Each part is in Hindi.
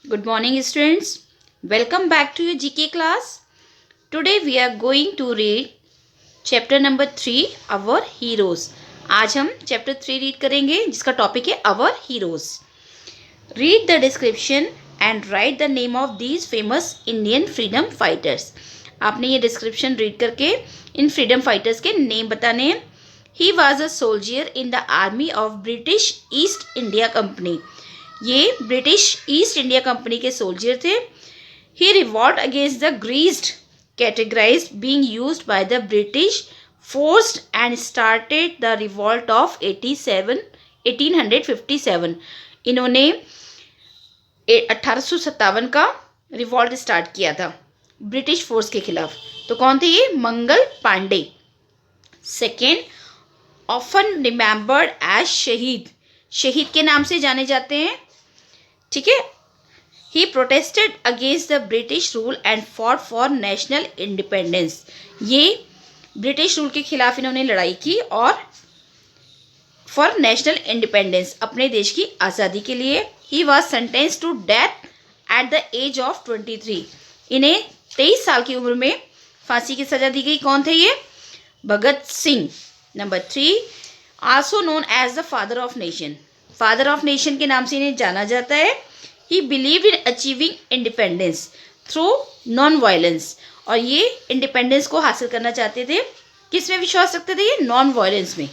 Good morning, students. Welcome back to your GK class. Today we are going to read chapter number 3, Our Heroes. आज हम chapter 3 read करेंगे जिसका topic है Our Heroes. Read the description and write the name of these famous Indian freedom fighters. आपने ये description read करके इन freedom fighters के name बताने हैं. He was a soldier in the army of British East India Company. ये ब्रिटिश ईस्ट इंडिया कंपनी के सोल्जर थे. He revolt against the greased cartridges being used by the British forced and started the revolt of 1857. इन्होंने 1857 का रिवॉल्ट स्टार्ट किया था ब्रिटिश फोर्स के खिलाफ. तो कौन थे ये? Mangal Pandey. Second, often remembered as शहीद. शहीद के नाम से जाने जाते हैं. ठीक है. He protested against the British rule and fought for national independence. ये ब्रिटिश रूल के खिलाफ इन्होंने लड़ाई की और फॉर नेशनल इंडिपेंडेंस, अपने देश की आज़ादी के लिए. He was sentence to death at the age of 23. इन्हें 23 साल की उम्र में फांसी की सजा दी गई. कौन थे ये? Bhagat Singh. Number 3, also known as the father of nation. Father of nation के नाम से इन्हें जाना जाता है. He believe in achieving independence through non violence. और ये इंडिपेंडेंस को हासिल करना चाहते थे. किस में विश्वास रखते थे ये? नॉन वायलेंस में.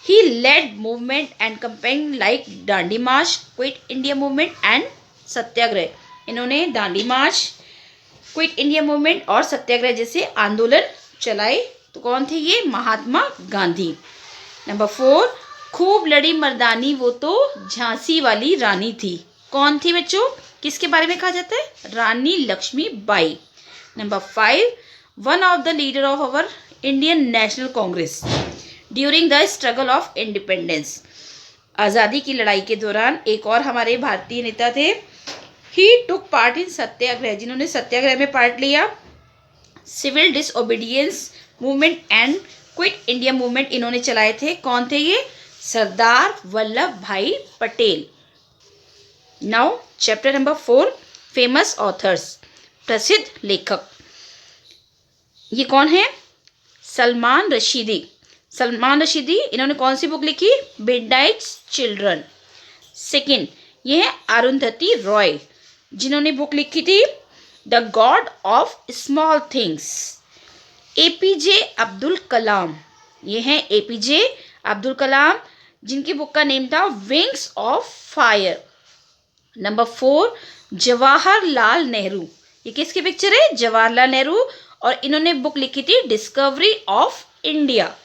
He led movement and campaign like Dandi march, quit India movement and Satyagraha. इन्होंने Dandi march, quit India movement और सत्याग्रह जैसे आंदोलन चलाए. तो कौन थे ये? महात्मा गांधी. नंबर 4, खूब लड़ी मर्दानी वो तो झांसी वाली रानी थी. कौन थी बच्चों? किसके बारे में कहा जाता है? Rani Lakshmibai. Number 5, one of the leader of our Indian National Congress during the struggle of independence. आज़ादी की लड़ाई के दौरान एक और हमारे भारतीय नेता थे. ही टुक पार्ट इन सत्याग्रह, जिन्होंने सत्याग्रह में पार्ट लिया. Civil disobedience movement and quit India movement इन्होंने चलाए थे. कौन थे ये? Sardar Vallabhbhai Patel. Now chapter number 4, famous authors. प्रसिद्ध लेखक. ये कौन है? सलमान रशीदी. सलमान रशीदी इन्होंने कौन सी बुक लिखी? Midnight's Children. सेकेंड, ये है अरुंधति रॉय, जिन्होंने बुक लिखी थी the God of Small Things. APJ Abdul Kalam. ये हैं एपीजे अब्दुल कलाम, जिनकी बुक का नेम था wings of fire. Number 4, Jawaharlal Nehru. ये किसकी पिक्चर है? जवाहरलाल नेहरू. और इन्होंने बुक लिखी थी डिस्कवरी ऑफ इंडिया.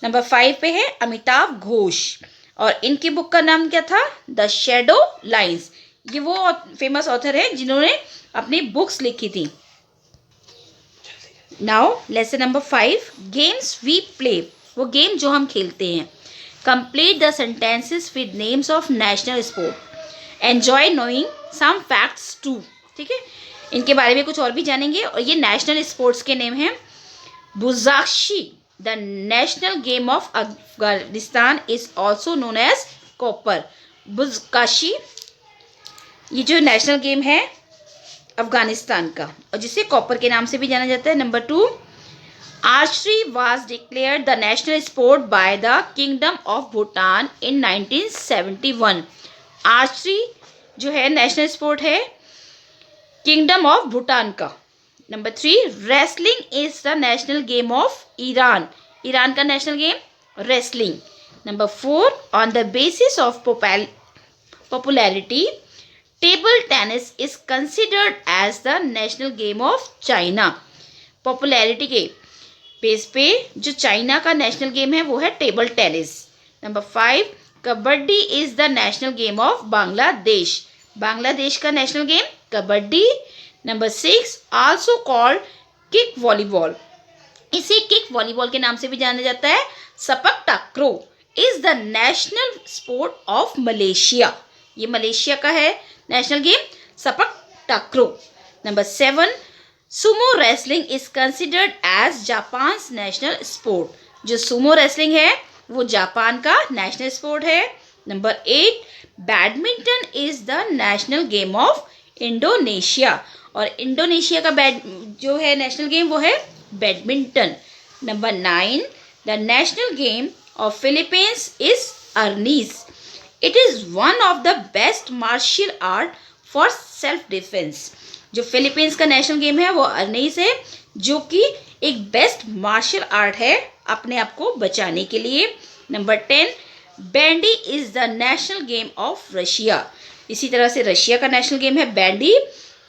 नंबर 5 पे है अमिताभ घोष, और इनकी बुक का नाम क्या था? The shadow lines. ये वो फेमस ऑथर है जिन्होंने अपनी बुक्स लिखी थी. Now lesson number 5, games we play. वो गेम जो हम खेलते हैं. Complete the sentences with names of national sport. Enjoy knowing some facts too. ठीक है, इनके बारे में कुछ और भी जानेंगे. और ये नेशनल स्पोर्ट्स के नेम हैं. Buzkashi, the national game of Afghanistan, is also known as kokpar. Buzkashi ये जो नेशनल गेम है अफगानिस्तान का, और जिसे कॉपर के नाम से भी जाना जाता है. Number 2, archery was declared the national sport by the kingdom of Bhutan in 1971. Archery जो है नेशनल स्पोर्ट है किंगडम ऑफ भूटान का. Number 3, wrestling is the national game of Iran. Iran का national game wrestling. Number 4, on the basis of popularity table tennis is considered as the national game of China. Popularity के बेस पे जो चाइना का नेशनल गेम है वो है table tennis. Number 5, kabaddi is the national game of Bangladesh. Bangladesh का national game kabaddi. Number 6, also called kick volleyball. इसे किक वॉलीबॉल के नाम से भी जाना जाता है. Sepak takraw is the national sport of Malaysia. ये मलेशिया का है national game sepak takraw. Number 7, sumo wrestling is considered as Japan's national sport. जो सुमो रेसलिंग है वो जापान का नेशनल स्पोर्ट है. Number 8, badminton is the national game of Indonesia, और इंडोनेशिया का जो है नेशनल गेम वो है badminton. Number 9, the national game of Philippines is arnis, it is one of the best martial art for self defence. जो फिलीपींस का नेशनल गेम है वो अर्नीस है, जो कि एक बेस्ट मार्शल आर्ट है अपने आप को बचाने के लिए। Number 10, bandy is the national game of Russia, इसी तरह से रशिया का नेशनल गेम है bandy.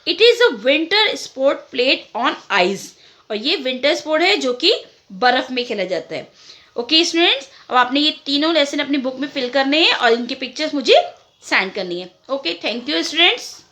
It is a winter sport played on ice, और ये विंटर स्पोर्ट है जो कि बर्फ में खेला जाता है। ओके स्टूडेंट्स, अब आपने ये तीनों लेसन अपनी बुक में फिल करने हैं और इनकी पिक्चर्स मुझे सेंड करनी है। Okay, thank you students.